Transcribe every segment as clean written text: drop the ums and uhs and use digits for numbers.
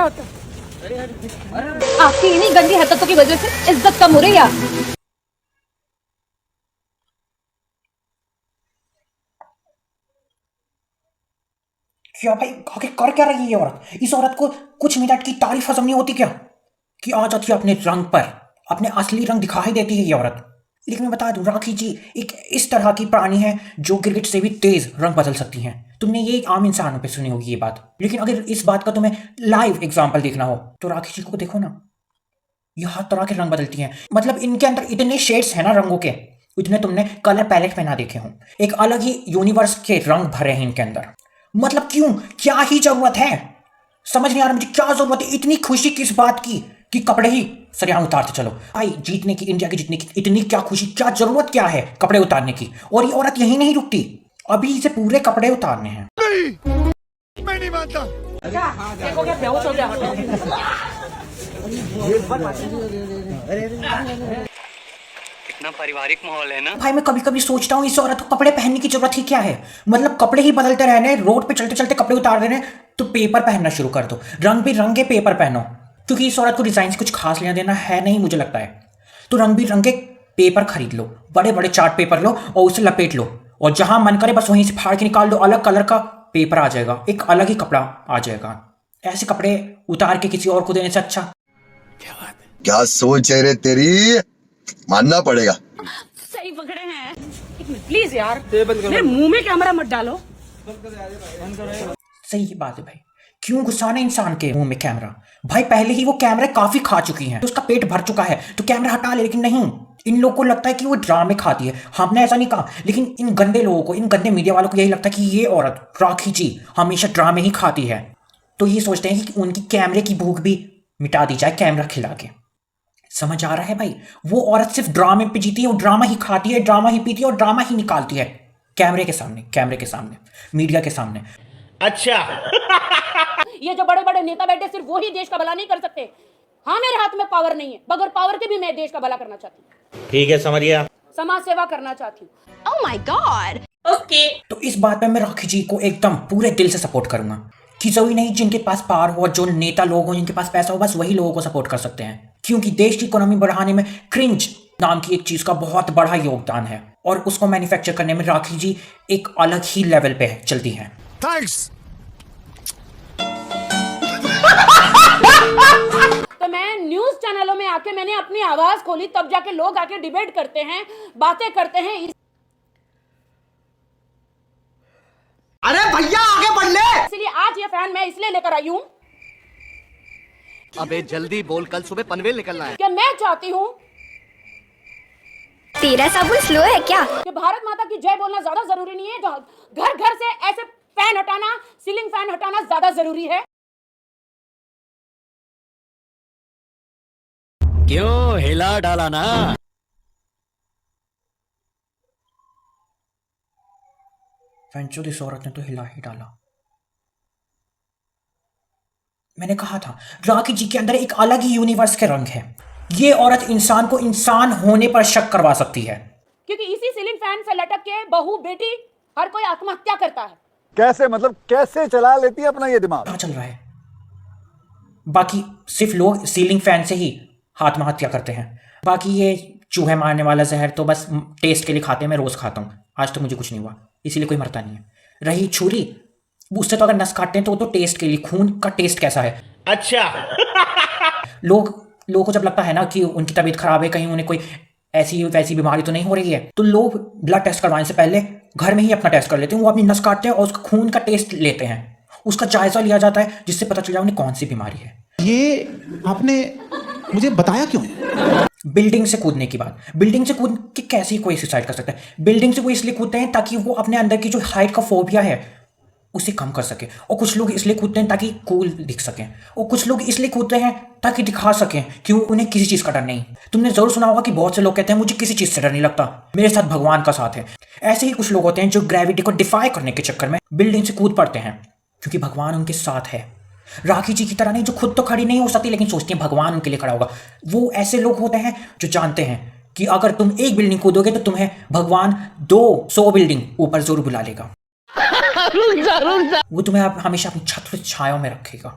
होता है? आपकी इन्हीं गंदी हरकतों की वजह से इज्जत कम हो रही है। क्या भाई आगे कर क्या रही है ये औरत? इस औरत को कुछ मिनट की तारीफ हजम नहीं होती क्या? कि आ जाती है अपने रंग पर, अपने असली रंग दिखा ही देती है ये औरत। लेकिन मैं बता दूं, राखी जी एक इस तरह की प्राणी है जो गिरगिट से भी तेज रंग बदल सकती हैं। तुमने ये आम इंसानों पे सुनी होगी ये बात, लेकिन अगर इस बात का तुम्हें लाइव एग्जाम्पल देखना हो तो राखी जी को देखो ना, ये हर तरह के रंग बदलती हैं। मतलब इनके अंदर इतने शेड्स हैं ना रंगों के, इतने तुमने कलर पैलेट में ना देखे हों। एक अलग ही यूनिवर्स के रंग भरे हैं इनके अंदर। मतलब क्यों, क्या ही जरूरत है? समझ नहीं आ रहा मुझे, क्या जरूरत है? इतनी खुशी किस बात की कि कपड़े ही सरियाम उतारते चलो। भाई जीतने की, इंडिया के जीतने की इतनी क्या खुशी, क्या जरूरत क्या है कपड़े उतारने की? और ये औरत यही नहीं रुकती, अभी इसे पूरे कपड़े उतारने हैं। नहीं, मैं नहीं मानता। बेहोश हो गया। कितना पारिवारिक माहौल है ना भाई मैं कभी कभी सोचता हूँ इस औरत को कपड़े पहनने की जरूरत ही क्या है? मतलब कपड़े ही बदलते रहने, रोड पे चलते चलते कपड़े उतार देने। तो पेपर पहनना शुरू कर दो, रंग बिरंगे पेपर पहनो, क्योंकि इस औरत को डिजाइन से कुछ खास लेना देना है नहीं मुझे लगता है। तो रंग बिरंगे पेपर खरीद लो, बड़े बड़े चार्ट पेपर लो और उसे लपेट लो, और जहां मन करे बस वहीं से फाड़ के निकाल दो, अलग कलर का पेपर आ जाएगा, एक अलग ही कपड़ा आ जाएगा। ऐसे कपड़े उतार के किसी और को देने से अच्छा। क्या सोच है रे तेरी, मानना पड़ेगा। सही पकड़े हैं। एक मिनट प्लीज यार, मेरे मुंह में कैमरा मत डालो। सही बात है भाई, क्यों घुसाना इंसान के मुंह में कैमरा? भाई पहले ही वो कैमरे काफी खा चुकी हैं, उसका पेट भर चुका है, तो कैमरा हटा ले। लेकिन नहीं, इन लोगों को लगता है कि वो ड्रामे खाती है। हमने ऐसा नहीं कहा, लेकिन इन गंदे लोगों को, इन गंदे मीडिया वालों को यही लगता है कि ये औरत राखी जी हमेशा ड्रामे ही खाती है। तो ये सोचते हैं कि उनकी कैमरे की भूख भी मिटा दी जाए कैमरा खिला के। समझ आ रहा है भाई? वो औरत सिर्फ ड्रामे पे जीती है, वो ड्रामा ही खाती है, ड्रामा ही पीती है और ड्रामा ही निकालती है कैमरे के सामने, कैमरे के सामने, मीडिया के सामने। अच्छा ये जो बड़े बड़े नेता बैठे सिर्फ वो ही देश का भला नहीं कर सकते। हाँ मेरे हाथ में पावर नहीं है, बगैर पावर के भी मैं देश का भला करना चाहती हूँ। ठीक है, समझ गया। समाज सेवा करना चाहती हूँ। Oh my God. ओके। तो इस बात में मैं राखी जी को एकदम पूरे दिल से सपोर्ट करूंगा कि जरूरी नहीं जिनके पास पावर हो, जो नेता लोग हो, जिनके पास पैसा हो, बस वही लोगों को सपोर्ट कर सकते हैं। क्योंकि देश की इकोनॉमी बढ़ाने में क्रिंज नाम की एक चीज का बहुत बड़ा योगदान है, और उसको मैन्युफैक्चर करने में राखी जी एक अलग ही लेवल पे चलती हैं। थैंक्स। तो मैं न्यूज चैनलों में आके मैंने अपनी आवाज खोली, तब जाके लोग आके डिबेट करते हैं, बातें करते हैं। अरे भैया आगे बढ़ ले। इसलिए आज ये फैन मैं इसलिए लेकर आई हूँ, अबे जल्दी बोल, कल सुबह पनवेल निकलना है। कि मैं चाहती हूँ तेरा साबुन स्लो है क्या? कि भारत माता की जय बोलना ज्यादा जरूरी नहीं है, घर घर से ऐसे फैन हटाना, सीलिंग फैन हटाना ज्यादा जरूरी है। क्यों हिला डाला ना? फैंचो इस औरत ने तो हिला ही डाला। मैंने कहा था राखी जी के अंदर एक अलग ही यूनिवर्स के रंग है। ये औरत इंसान को इंसान होने पर शक करवा सकती है। क्योंकि इसी सीलिंग फैन से लटक के बहू बेटी हर कोई आत्महत्या करता है। कैसे, मतलब कैसे चला लेती है अपना ये दिमाग? कहाँ चल रहा है? बाकी सिर्फ लोग सीलिंग फैन से ही आत्महत्या करते हैं, बाकी ये चूहे मारने वाला जहर तो बस टेस्ट के लिए खाते हैं। मैं रोज खाता हूँ, आज तो मुझे कुछ नहीं हुआ, इसीलिए कोई मरता नहीं है। रही छुरी, उससे तो अगर नस काटते हैं तो वो तो टेस्ट के लिए, खून का टेस्ट कैसा है। अच्छा लोगों को जब लगता है ना कि उनकी तबीयत खराब है, कहीं उन्हें कोई ऐसी वैसी बीमारी तो नहीं हो रही है, तो लोग ब्लड टेस्ट करवाने से पहले घर में ही अपना टेस्ट कर लेते हैं। वो अपनी नस काटते हैं और उसका खून का टेस्ट लेते हैं, उसका जायजा लिया जाता है, जिससे पता चल जाए उन्हें कौन सी बीमारी है। ये आपने मुझे बताया क्यों है? बिल्डिंग से कूदने की बात, बिल्डिंग से कूद के कैसे कोई सुसाइड कर सकता है? बिल्डिंग से वो इसलिए कूदते हैं ताकि वो अपने अंदर की जो हाइट का फोबिया है उसे कम कर सके, और कुछ लोग इसलिए कूदते हैं ताकि कूल दिख सकें, और कुछ लोग इसलिए कूदते हैं ताकि दिखा सकें कि उन्हें किसी चीज का डर नहीं। तुमने जरूर सुना होगा कि बहुत से लोग कहते हैं मुझे किसी चीज से डर नहीं लगता, मेरे साथ भगवान का साथ है। ऐसे ही कुछ लोग होते हैं जो ग्रेविटी को डिफाई करने के चक्कर में बिल्डिंग से कूद पड़ते हैं, क्योंकि भगवान उनके साथ है। राखी जी की तरह नहीं, जो खुद तो खड़ी नहीं हो सकती लेकिन सोचती है भगवान उनके लिए खड़ा होगा। वो ऐसे लोग होते हैं जो जानते हैं कि अगर तुम एक बिल्डिंग कूदोगे तो तुम्हें भगवान 200 बिल्डिंग ऊपर जरूर बुला लेगा। वो तुम्हें हमेशा अपनी छत्र छाया में रखेगा।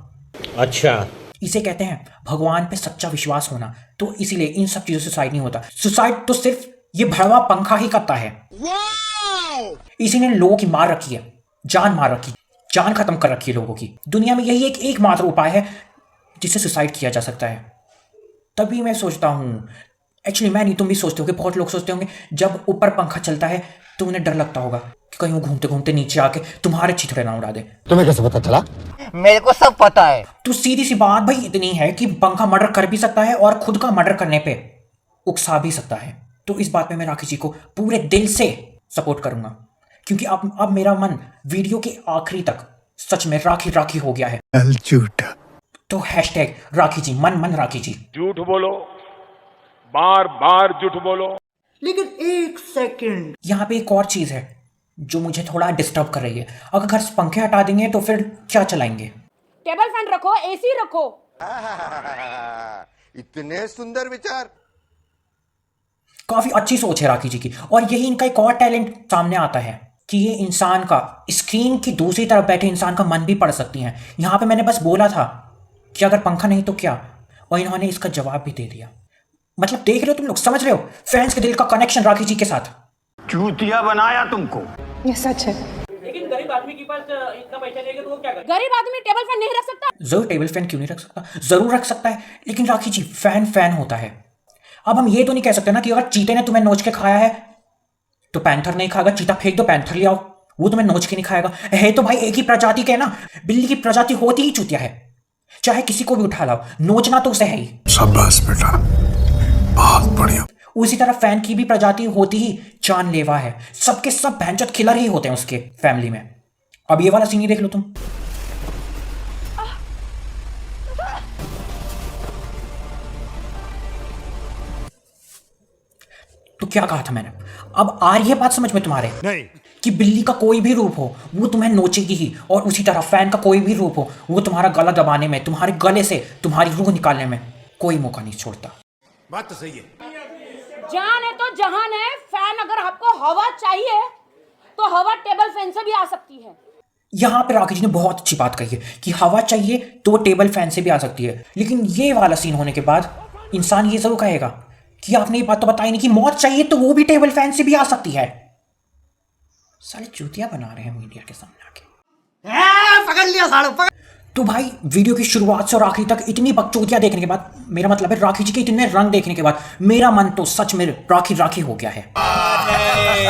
अच्छा। इसे कहते हैं भगवान पे सच्चा विश्वास होना। तो इसीलिए इन सब चीजों से सुसाइड नहीं होता। सुसाइड तो सिर्फ ये भड़वा पंखा ही करता है। इसी ने लोगों की मार रखी है, जान मार रखी, जान खत्म कर रखी है लोगों की। दुनिया में यही एकमात्र उपाय है जिससे सुसाइड किया जा सकता है। तभी मैं सोचता हूँ, एक्चुअली मैं नहीं, तुम भी सोचते होगे, बहुत लोग सोचते होंगे, जब ऊपर पंखा चलता है तो उन्हें डर लगता होगा कि कहीं वो घूमते घूमते नीचे आके तुम्हारे चिथड़े ना उड़ा दे। तुम्हें कैसे पता चला? मेरे को सब पता है। तो सीधी सी बात भाई इतनी है कि पंखा मर्डर कर भी सकता है और खुद का मर्डर करने पे उकसा भी सकता है। तो इस बात में मैं राखी जी को पूरे दिल से सपोर्ट करूंगा, क्योंकि अब मेरा मन वीडियो के आखिरी तक सच में राखी राखी हो गया है। झूठा। तो हैशटैग राखी जी, मन मन राखी जी। झूठ बोलो, बार बार झूठ बोलो। लेकिन एक सेकंड, यहाँ पे एक और चीज है जो मुझे थोड़ा डिस्टर्ब कर रही है। अगर घर से पंखे हटा देंगे तो फिर क्या चलाएंगे? टेबल फैन रखो, एसी रखो। इतने सुंदर विचार। काफी अच्छी सोच है राखी जी की। और यही इनका एक और टैलेंट सामने आता है कि ये इंसान का, स्क्रीन की दूसरी तरफ बैठे इंसान का मन भी पढ़ सकती हैं। यहाँ पे मैंने बस बोला था कि अगर पंखा नहीं तो क्या, और इन्होंने इसका जवाब भी दे दिया। मतलब देख रहे हो तुम लोग, समझ रहे हो फैंस के दिल का कनेक्शन राखी जी के साथ। चूतिया बनाया तुमको। ये सच है। लेकिन गरीब आदमी के पास इतना पैसा नहीं है तो वो क्या करे? गरीब आदमी टेबल फैन नहीं रख सकता? जरूर टेबल फैन क्यों नहीं रख सकता, जरूर रख सकता है। लेकिन राखी जी फैन होता है। अब हम ये तो नहीं कह सकते ना कि अगर चीते ने तुम्हें नोच के खाया है तो पैंथर नहीं खाएगा। चीता फेंक दो, पैंथर ले आओ, वो तुम्हें नोच के नहीं खाएगा। है तो भाई एक ही प्रजाति के ना। बिल्ली की प्रजाति होती ही चूतिया है, चाहे किसी को भी उठा लाओ, नोचना तो उसे है ही। शाबाश बेटा, बहुत बढ़िया। उसी तरह फैन की भी प्रजाति होती ही जानलेवा है। सबके सब भैंचोद किलर ही होते हैं उसके फैमिली में। अब ये वाला सीन ही देख लो तुम। तो क्या कहा था मैंने? अब आ रही है बात समझ में तुम्हारे? नहीं। कि बिल्ली का कोई भी रूप हो वो तुम्हें नोचेगी ही, और उसी तरह फैन का कोई भी रूप हो वो तुम्हारा गला दबाने में, तुम्हारे गले से तुम्हारी रूह निकालने में कोई मौका नहीं छोड़ता। बात तो सही है। जान है तो जहान है। फैन अगर आपको हवा चाहिए तो हवा टेबल फैन से भी आ सकती है। यहाँ पे राखी जी ने बहुत अच्छी बात कही है कि हवा चाहिए तो वो टेबल फैन से भी आ सकती है। लेकिन ये वाला सीन होने के बाद इंसान ये जरूर कहेगा कि आपने ये बात तो बताई नहीं कि मौत चाहिए तो वो भी टेबल फैन से भी आ सकती है। साले चूतिया बना रहे हैं मीडिया के सामने आके। पकड़ लिया साड़ू, पकड़। तो भाई वीडियो की शुरुआत से और आखिरी तक इतनी बकचोदियां देखने के बाद, मेरा मतलब है राखी जी के इतने रंग देखने के बाद, मेरा मन तो सच में राखी राखी हो गया है।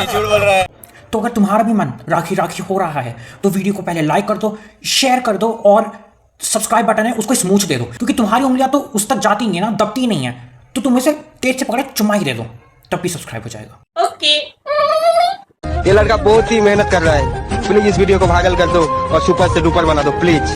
झूठ बोल रहा है। तो अगर तुम्हारा भी मन राखी राखी हो रहा है तो वीडियो को पहले लाइक कर दो, शेयर कर दो, और सब्सक्राइब बटन है उसको स्मूच दे दो, क्योंकि तुम्हारी उंगलियां तो उस तक जाती नहीं है ना, दबती नहीं है। तो तुम इसे तेज से पकड़े चुम्मा ही दे दो, तब भी सब्सक्राइब हो जाएगा। ओके। ये लड़का बहुत ही मेहनत कर रहा है। प्लीज इस वीडियो को वायरल कर दो और सुपर से डुपर बना दो प्लीज।